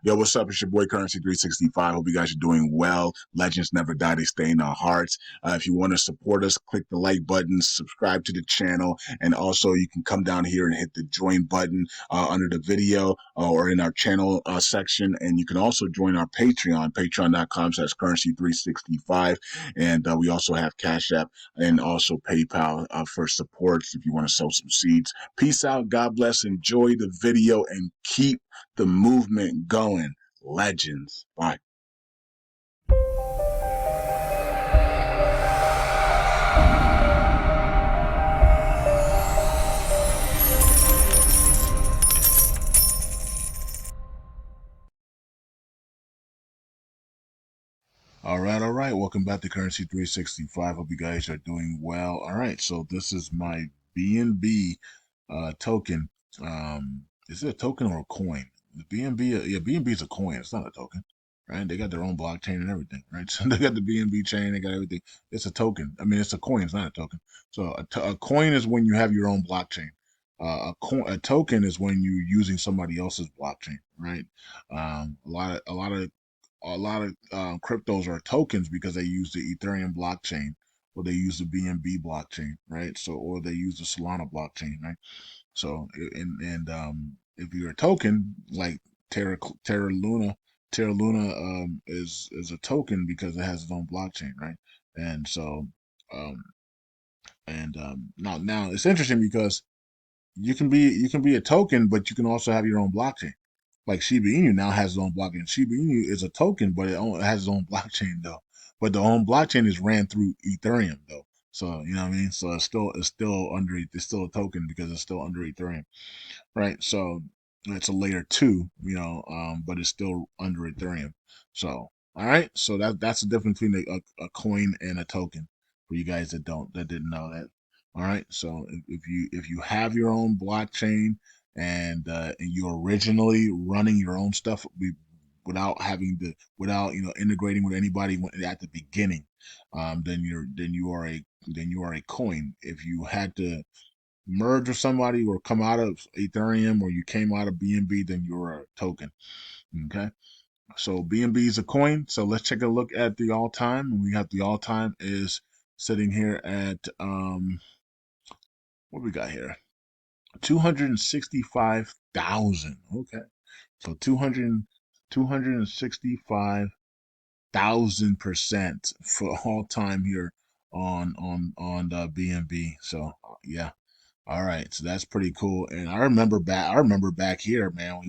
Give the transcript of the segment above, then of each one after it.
Yo, what's up? It's your boy Currency 365. Hope you guys are doing well. Legends never die, they stay in our hearts. If you want to support us, click the like button, subscribe to the channel, and also you can come down here and hit the join button under the video or in our channel section. And you can also join our Patreon, patreon.com/currency365. And we also have Cash App and also PayPal for supports if you want to sow some seeds. Peace out. God bless. Enjoy the video and keep the movement going. Legends. Bye. All right, all right. Welcome back to Currency 365. Hope you guys are doing well. All right, so this is my BNB token. Is it a token or a coin? The BNB, yeah, BNB is a coin. It's not a token, right? They got their own blockchain and everything, right? So they got the BNB chain. They got everything. It's a token. I mean, it's a coin. It's not a token. So a coin is when you have your own blockchain. A token is when you're using somebody else's blockchain, right? A lot of cryptos are tokens because they use the Ethereum blockchain or they use the BNB blockchain, right? So or they use the Solana blockchain, right? So and if you're a token like Terra Luna, Terra Luna is a token because it has its own blockchain, right? And so um now it's interesting because you can be a token, but you can also have your own blockchain. Like Shiba Inu now has its own blockchain. Shiba Inu is a token, but it has its own blockchain though. But the own blockchain is ran through Ethereum though. So you know what I mean. So it's still a token because it's still under Ethereum, right? So it's a layer two, but it's still under Ethereum. So all right, so that's the difference between a coin and a token for you guys that didn't know that. All right, so if you have your own blockchain and you're originally running your own stuff without integrating with anybody at the beginning, then you are a coin. If you had to merge with somebody or come out of Ethereum or you came out of BNB, then you're a token. Okay. So BNB is a coin. So let's take a look at the all time. And we have the all time is sitting here at what we got here? 265,000. Okay. So 265,000% for all time here on the BNB. So yeah. All right, so that's pretty cool. And I remember back here, man,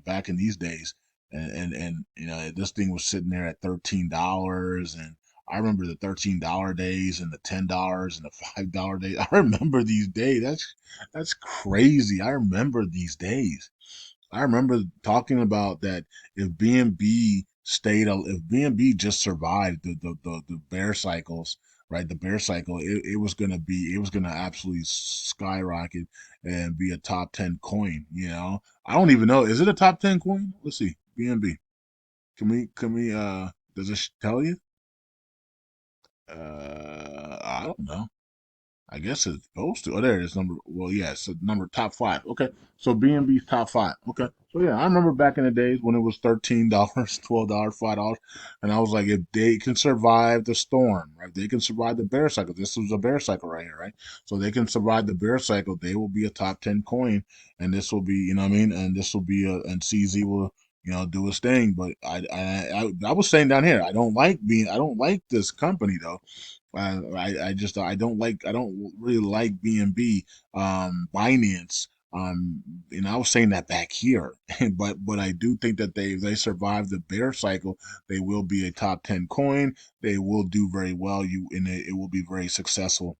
back in these days, and this thing was sitting there at $13, and I remember the $13 days and the $10 and the $5 days. I remember these days. That's crazy. I remember these days. I remember talking about that if BNB just survived the bear cycles, right? The bear cycle, it was gonna absolutely skyrocket and be a top 10 coin. I don't even know. Is it a top 10 coin? Let's see. BNB. Can we does it tell you? I don't know. I guess it's supposed to. Oh, there it is. Well, yeah, it's number top five. Okay. So BNB's top five. Okay. So yeah, I remember back in the days when it was $13, $12, $5. And I was like, if they can survive the storm, right? They can survive the bear cycle. This was a bear cycle right here, right? So they can survive the bear cycle. They will be a top 10 coin. And this will be, you know what I mean? And this will be and CZ will, do his thing. But I was saying down here, I don't like this company though. I don't really like BNB, Binance. I was saying that back here, but I do think that they survive the bear cycle. They will be a top 10 coin. They will do very well. It will be very successful.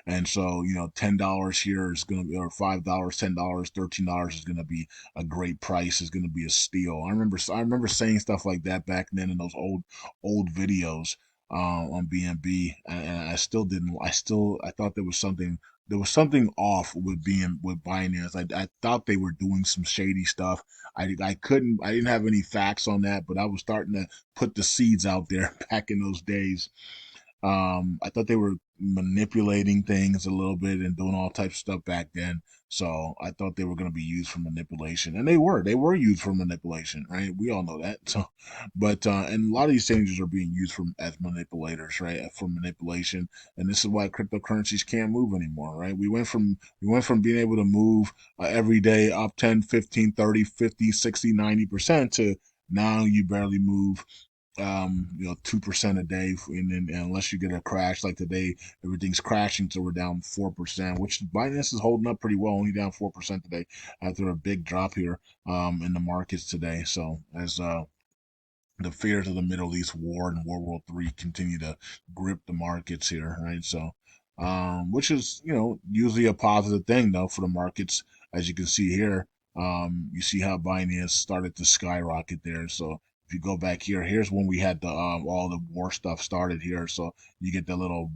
And so, $10 here is going to be, or $5, $10, $13 is going to be a great price. Is going to be a steal. I remember saying stuff like that back then in those old videos on BNB, and I still didn't. I thought there was something off with Binance. I thought they were doing some shady stuff. I didn't have any facts on that, but I was starting to put the seeds out there back in those days. I thought they were manipulating things a little bit and doing all types of stuff back then. So I thought they were going to be used for manipulation, and they were. They were used for manipulation, right? We all know that. So, but and a lot of these changes are being used from as manipulators, right? For manipulation, and this is why cryptocurrencies can't move anymore, right? We went from being able to move every day up 10, 15, 30, 50, 60, 90% to now you barely move 2% a day, and unless you get a crash like today, everything's crashing, so we're down 4%, which Binance is holding up pretty well, only down 4% today after a big drop here in the markets today. So as the fears of the Middle East war and World War III continue to grip the markets here, right? So, which is usually a positive thing though for the markets, as you can see here. You see how Binance started to skyrocket there. So if you go back here, here's when we had the all the war stuff started here. So you get the little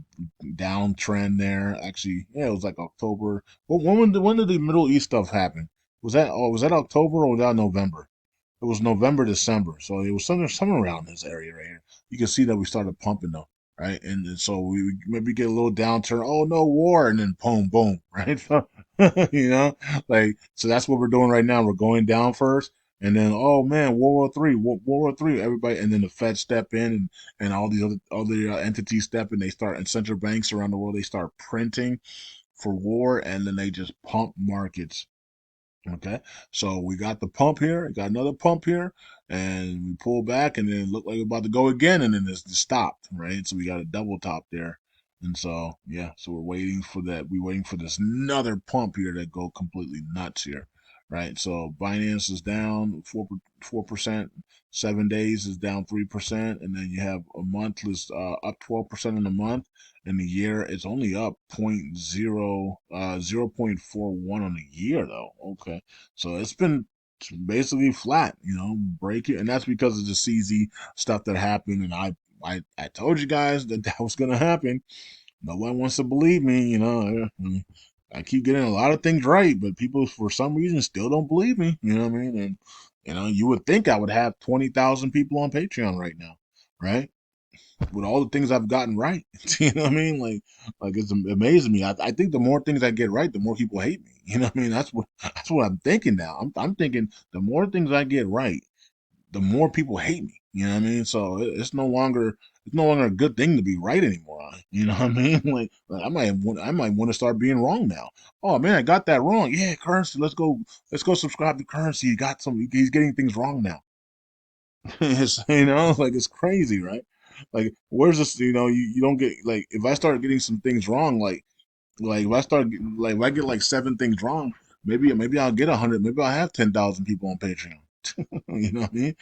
downtrend there. Actually, yeah, it was like October. Well, when did the Middle East stuff happen? Was that October or was that November? It was November, December, so it was somewhere around this area right here. You can see that we started pumping though, right? And so we maybe get a little downturn. Oh no, war, and then boom, boom, right? So, like so that's what we're doing right now. We're going down first, and then oh man, World War III, everybody, and then the Fed step in, and all these other entities step in. They start, and central banks around the world they start printing for war, and then they just pump markets. Okay, so we got the pump here, got another pump here, and we pull back, and then it looked like we're about to go again, and then it's stopped, right? So we got a double top there, and so yeah, so we're waiting for that. We're waiting for this another pump here to go completely nuts here, right? So Binance is down 4%, 7 days is down 3%, and then you have a month is up 12% in a month, and the year it's only up 0.41 on the year though. Okay, so it's been basically flat, break it, and that's because of the CZ stuff that happened. And I told you guys that that was gonna happen. No one wants to believe me, I keep getting a lot of things right, but people for some reason still don't believe me. You know what I mean? And you would think I would have 20,000 people on Patreon right now, right? With all the things I've gotten right. You know what I mean? Like it's amazing me. I think the more things I get right, the more people hate me. You know what I mean? That's what I'm thinking now. I'm thinking the more things I get right, the more people hate me. You know what I mean? So it's no longer a good thing to be right anymore. You know what I mean? Like I might want to start being wrong now. Oh man, I got that wrong. Yeah, Currency, let's go subscribe to Currency. He's getting things wrong now. Like it's crazy, right? Like, where's this? You don't get like if I start getting some things wrong, like if I get like seven things wrong, maybe I'll get 100, maybe I'll have 10,000 people on Patreon. You know what I mean?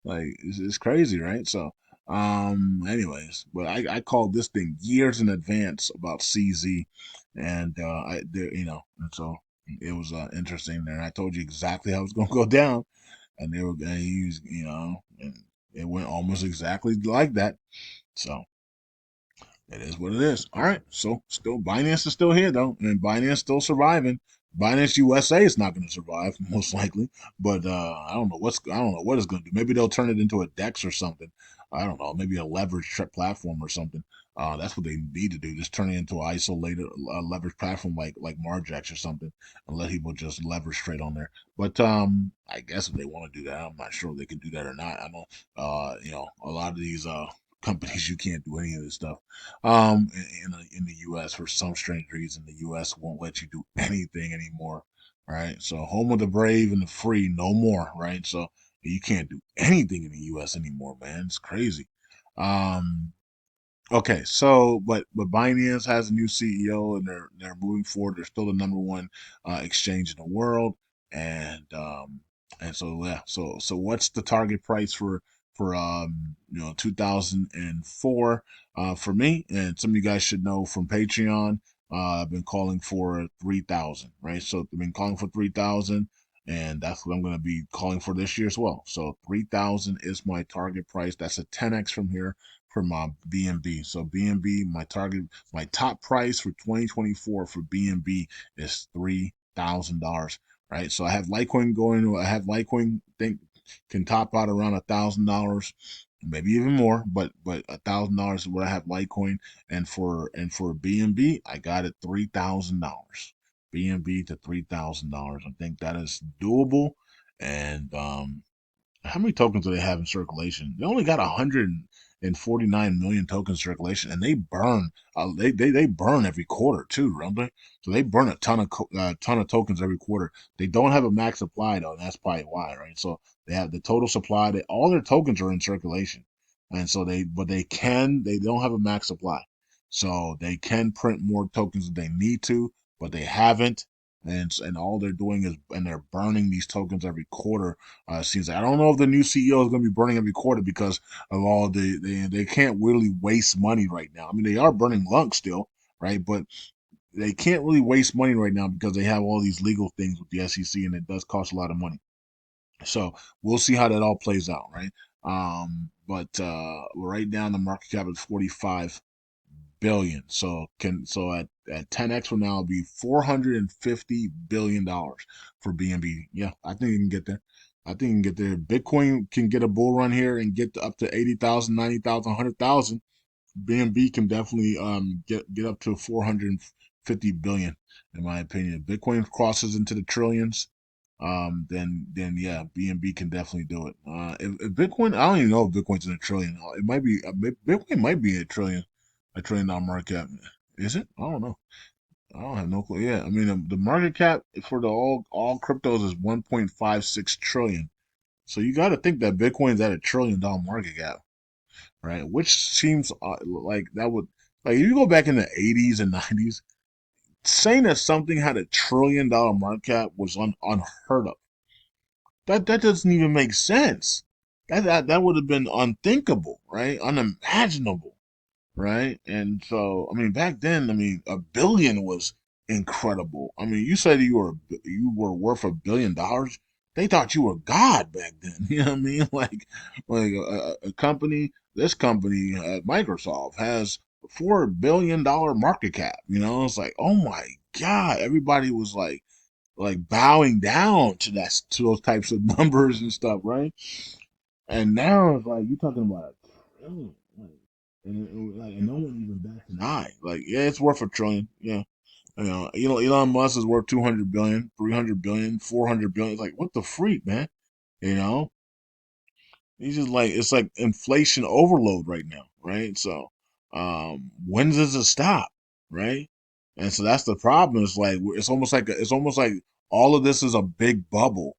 Like it's crazy, right? So, anyways, but I called this thing years in advance about CZ, and and so it was interesting there. I told you exactly how it was going to go down, and they were going to use, and it went almost exactly like that. So it is what it is. All right. So still Binance is still here though, and Binance still surviving. Binance USA is not going to survive most likely, but I don't know what it's going to do. Maybe they'll turn it into a DEX or something. I don't know. Maybe a leverage platform or something. That's what they need to do. Just turn it into an isolated leverage platform like Margex or something, and let people just leverage straight on there. But I guess if they want to do that, I'm not sure if they can do that or not. I know, a lot of these companies you can't do any of this stuff in the U.S. For some strange reason. The U.S. won't let you do anything anymore, right? So home of the brave and the free, no more, right? So you can't do anything in the U.S. anymore, man. It's crazy. Um, Okay, so but Binance has a new CEO, and they're moving forward. They're still the number one exchange in the world, and so yeah. So what's the target price for 2004 for me? And some of you guys should know from Patreon. I've been calling for 3,000, right? So I've been calling for 3,000, and that's what I'm going to be calling for this year as well. So 3,000 is my target price. That's a 10x from here for my BNB. So BNB, my top price for 2024 for BNB is $3,000. Right. So I have Litecoin think can top out around $1,000. maybe even more, but $1,000 is what I have Litecoin, and for BNB, I got it $3,000. BNB to $3,000. I think that is doable, and how many tokens do they have in circulation? They only got 149 million tokens in circulation, and they burn. They burn every quarter too, remember? So they burn a ton of tokens every quarter. They don't have a max supply though. And that's probably why, right? So they have the total supply. All their tokens are in circulation, and so they don't have a max supply, so they can print more tokens if they need to, but they haven't. And all they're doing is and they're burning these tokens every quarter. Seems like I don't know if the new CEO is going to be burning every quarter because of all they can't really waste money right now. I mean, they are burning lunk still, right? But they can't really waste money right now because they have all these legal things with the SEC, and it does cost a lot of money. So we'll see how that all plays out, right? But right now the market cap is 45 billion. So at 10x from now it'll be $450 billion for BNB. Yeah, I think you can get there. I think you can get there. Bitcoin can get a bull run here and get up to 80,000, 90,000, 100,000. BNB can definitely get up to 450 billion in my opinion. If Bitcoin crosses into the trillions, then yeah, BNB can definitely do it. If Bitcoin, I don't even know if Bitcoin's in a trillion. It might be Bitcoin might be a $1 trillion market cap. Is it? I don't know. I don't have no clue. Yeah, I mean the market cap for the all cryptos is 1.56 trillion. So you got to think that Bitcoin's at $1 trillion market cap, right? Which seems like that would like if you go back in the 80s and 90s, saying that something had $1 trillion market cap was unheard of. That doesn't even make sense. That would have been unthinkable, right? Unimaginable, right? And so, I mean, back then, I mean, a billion was incredible. I mean, you said you were worth $1 billion. They thought you were God back then. You know what I mean? Like a company, this company, Microsoft, has $4 billion market cap. It's like, oh my God, everybody was like bowing down to those types of numbers and stuff, right? And now it's like you're talking about a trillion, like, and no one even bats an eye. Like, yeah, it's worth $1 trillion. Yeah, Elon Musk is worth 200 billion, 300 billion, 400 billion. It's like, what the freak, man? You know, he's just like it's like inflation overload right now, right? So, when does it stop, right? And so that's the problem. It's like it's almost like all of this is a big bubble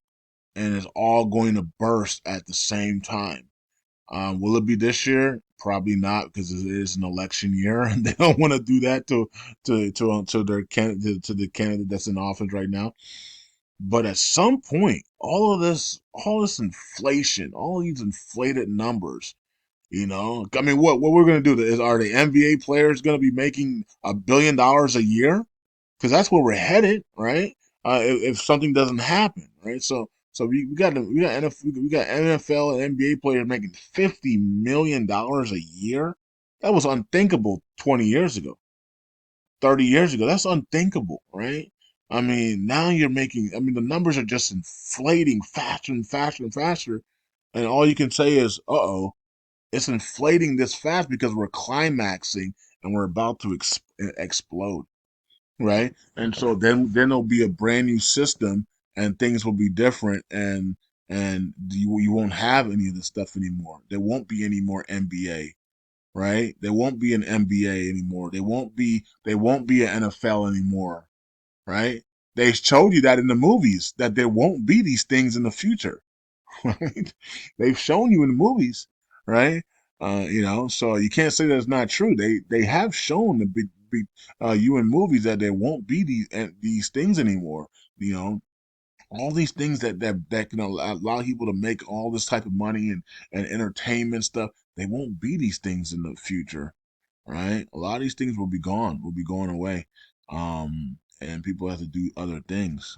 and it's all going to burst at the same time. Will it be this year? Probably not because it is an election year, and they don't want to do that to their candidate to the candidate that's in office right now. But at some point, all this inflation, all these inflated numbers, I mean, what we're gonna do is are the NBA players gonna be making $1 billion a year? Because that's where we're headed, right? If something doesn't happen, right? So we got NFL and NBA players making $50 million a year. That was unthinkable 20 years ago, 30 years ago. That's unthinkable, right? I mean, now you're making. I mean, the numbers are just inflating faster and faster and faster, and all you can say is, "Uh oh." It's inflating this fast because we're climaxing and we're about to explode, right? And so then there'll be a brand new system and things will be different and you won't have any of this stuff anymore. There won't be any more NBA, right? There won't be an NBA anymore. There won't be an NFL anymore, right? They showed you that in the movies that there won't be these things in the future, right? They've shown you in the movies, right? So you can't say that's not true. They have shown you in movies that there won't be these things anymore. You know, all these things that can allow people to make all this type of money and entertainment stuff. They won't be these things in the future, right? A lot of these things will be going away. And people have to do other things.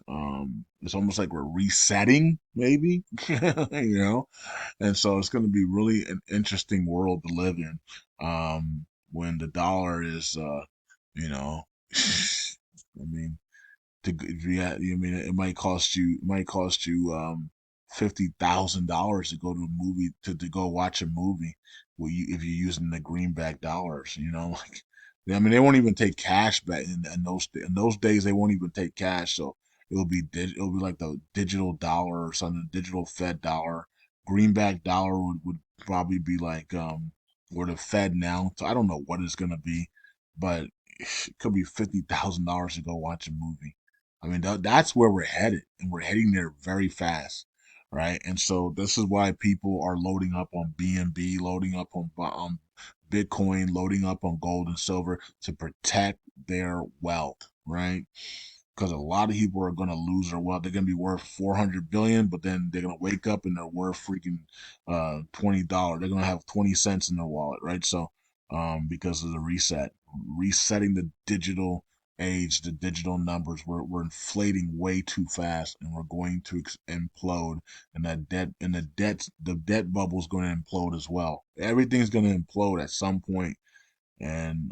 It's almost like we're resetting, maybe, and so it's going to be really an interesting world to live in. When the dollar is, you know, I mean, I mean, it might cost you $50,000 to go to a movie to go watch a movie. Well, if you're using the greenback dollars, like I mean, they won't even take cash back in those days. They won't even take cash, so it'll be like the digital dollar or something, digital Fed dollar. Greenback dollar would probably be like or the Fed now. So I don't know what it's gonna be, but it could be $50,000 to go watch a movie. I mean, that's where we're headed, and we're heading there very fast, right? And so this is why people are loading up on BNB, loading up on Bitcoin, loading up on gold and silver to protect their wealth, right? Because a lot of people are going to lose their wealth. They're going to be worth 400 billion, but then they're going to wake up and they're worth freaking $20. They're going to have 20 cents in their wallet, right? So, because of the resetting the digital age, the digital numbers, we're inflating way too fast, and we're going to implode, and the debt bubble is going to implode as well. Everything's going to implode at some point, and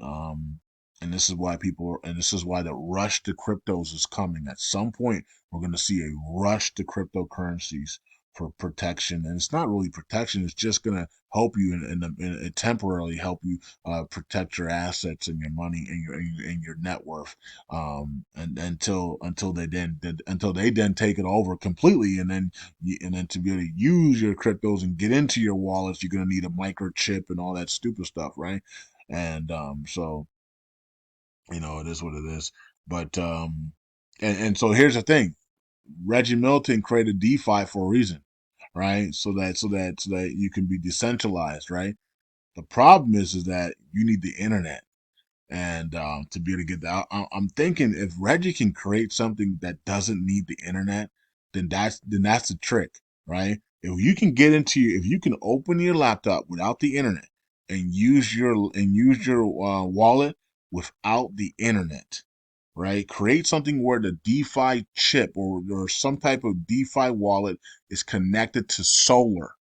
this is why this is why the rush to cryptos is coming. At some point, we're going to see a rush to cryptocurrencies for protection, and it's not really protection. It's just going to help you and temporarily help you protect your assets and your money and your net worth, and until they then take it over completely, and then to be able to use your cryptos and get into your wallets, you're going to need a microchip and all that stupid stuff, right? And so it is what it is. But and so here's the thing: Reggie Milton created DeFi for a reason, right? So that you can be decentralized, right? The problem is that you need the internet, and to be able to get that. I'm thinking if Reggie can create something that doesn't need the internet, then that's the trick, right? If you can open your laptop without the internet and use your wallet without the internet, right? Create something where the DeFi chip or some type of DeFi wallet is connected to solar,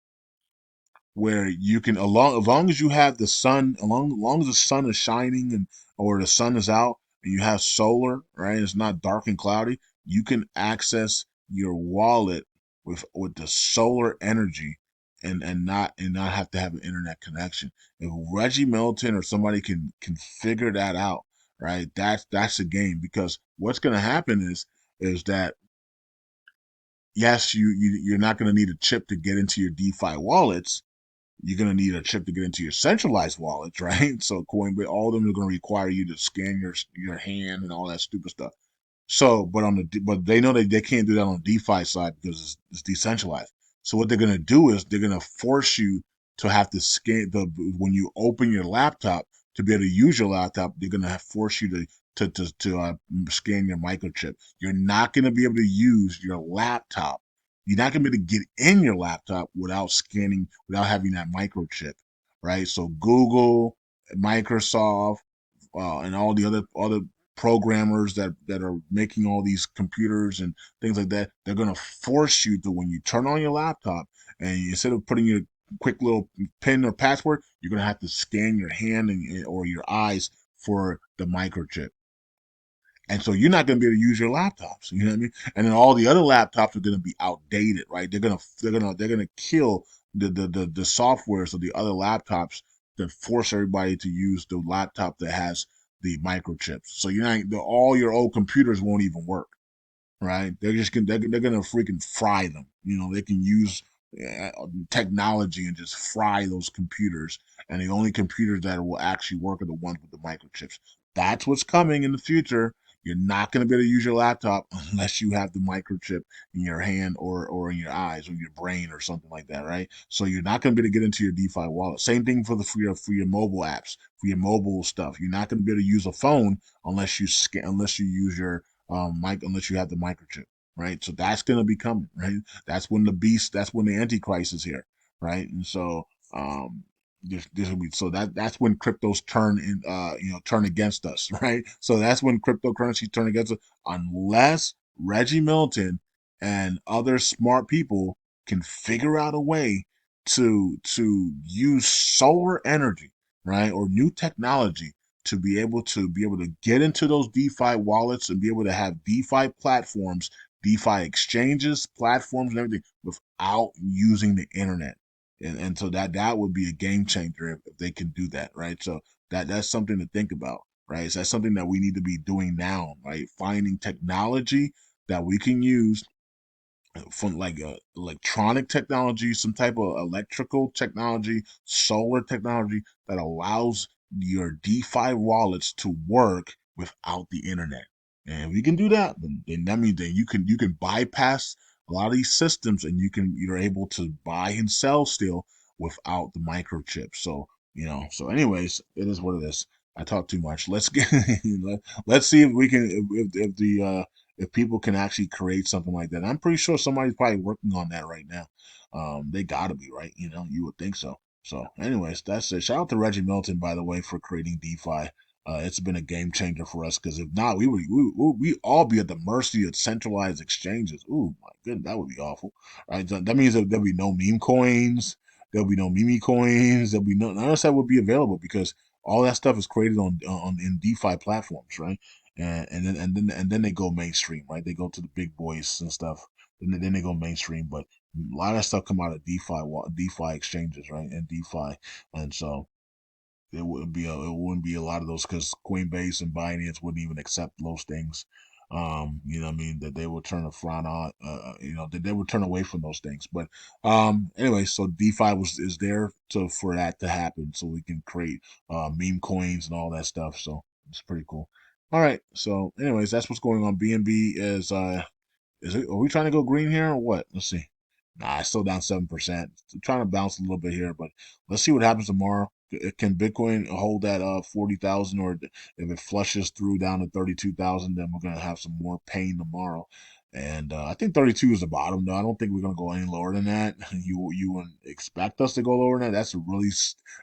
where you can as long as you have the sun, long as the sun is shining and or the sun is out and you have solar, right? It's not dark and cloudy. You can access your wallet with the solar energy, and not have to have an internet connection. If Reggie Milton or somebody can figure that out, right? That's the game, because what's going to happen is that yes, you're not going to need a chip to get into your DeFi wallets. You're going to need a chip to get into your centralized wallets, right? So Coinbase, all of them are going to require you to scan your hand and all that stupid stuff. So, but they know that they can't do that on the DeFi side because it's decentralized. So what they're going to do is they're going to force you to have to scan when you open your laptop to be able to use your laptop. They're going to force you to scan your microchip. You're not going to be able to use your laptop. You're not going to be able to get in your laptop without having that microchip, right? So Google, Microsoft, and all the other programmers that are making all these computers and things like that, they're going to force you to, when you turn on your laptop, and instead of putting your quick little pin or password, you're going to have to scan your hand or your eyes for the microchip. And so you're not going to be able to use your laptops. You know what I mean? And then all the other laptops are going to be outdated, right? They're gonna kill the softwares of the other laptops that force everybody to use the laptop that has the microchips. So all your old computers won't even work, right? They're gonna freaking fry them. They can use uh, technology and just fry those computers, and the only computers that will actually work are the ones with the microchips. That's what's coming in the future. You're not going to be able to use your laptop unless you have the microchip in your hand or in your eyes or your brain or something like that, right? So you're not going to be able to get into your DeFi wallet. Same thing for your mobile apps, for your mobile stuff. You're not going to be able to use a phone unless you use your unless you have the microchip, right? So that's going to be coming, right? That's when the Antichrist is here, right? And so this will be so that's when cryptos turn against us, right? So that's when cryptocurrency turn against us, unless Reggie Milton and other smart people can figure out a way to use solar energy, right, or new technology to be able to get into those DeFi wallets and be able to have DeFi platforms DeFi exchanges, platforms, and everything without using the internet. And so that would be a game changer if they can do that, right? So that's something to think about, right? So that's something that we need to be doing now, right? Finding technology that we can use from like electronic technology, some type of electrical technology, solar technology that allows your DeFi wallets to work without the internet. And if we can do that, then that means that you can bypass a lot of these systems, and you're able to buy and sell still without the microchip. So so anyways, it is what it is. I talk too much. Let's get let's see if we can if the if people can actually create something like that. I'm pretty sure somebody's probably working on that right now. They gotta be, right. You would think so. So, anyways, that's it. Shout out to Reggie Milton, by the way, for creating DeFi. It's been a game changer for us, because if not, we all be at the mercy of centralized exchanges. Ooh, my goodness, that would be awful, right? That means that there'll be no meme coins, there'll be no meme coins, there'll be none of that would be available, because all that stuff is created on in DeFi platforms, right? And then they go mainstream, right? They go to the big boys and stuff. Then they go mainstream, but a lot of that stuff come out of DeFi exchanges, right? And DeFi, and so it wouldn't be a lot of those, because Coinbase and Binance wouldn't even accept those things. What I mean, that they would turn a frown on, that they would turn away from those things. But anyway, so DeFi is there to for that to happen, so we can create meme coins and all that stuff. So it's pretty cool. All right. So, anyways, that's what's going on. BNB are we trying to go green here or what? Let's see. Nah, it's still down 7%. Trying to bounce a little bit here, but let's see what happens tomorrow. Can Bitcoin hold that 40,000, or if it flushes through down to 32,000, then we're gonna have some more pain tomorrow. And I think 32 is the bottom, though. I don't think we're gonna go any lower than that. You wouldn't expect us to go lower than that.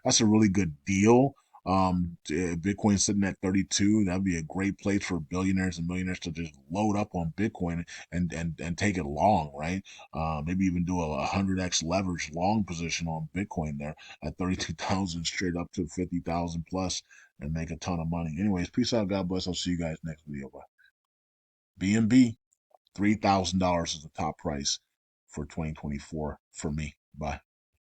That's a really good deal. Bitcoin sitting at 32, that'd be a great place for billionaires and millionaires to just load up on Bitcoin and take it long, right? Maybe even do a 100x leverage long position on Bitcoin there at 32,000 straight up to 50,000 plus, and make a ton of money. Anyways, peace out. God bless. I'll see you guys next video. Bye. BNB, $3,000 is the top price for 2024 for me. Bye.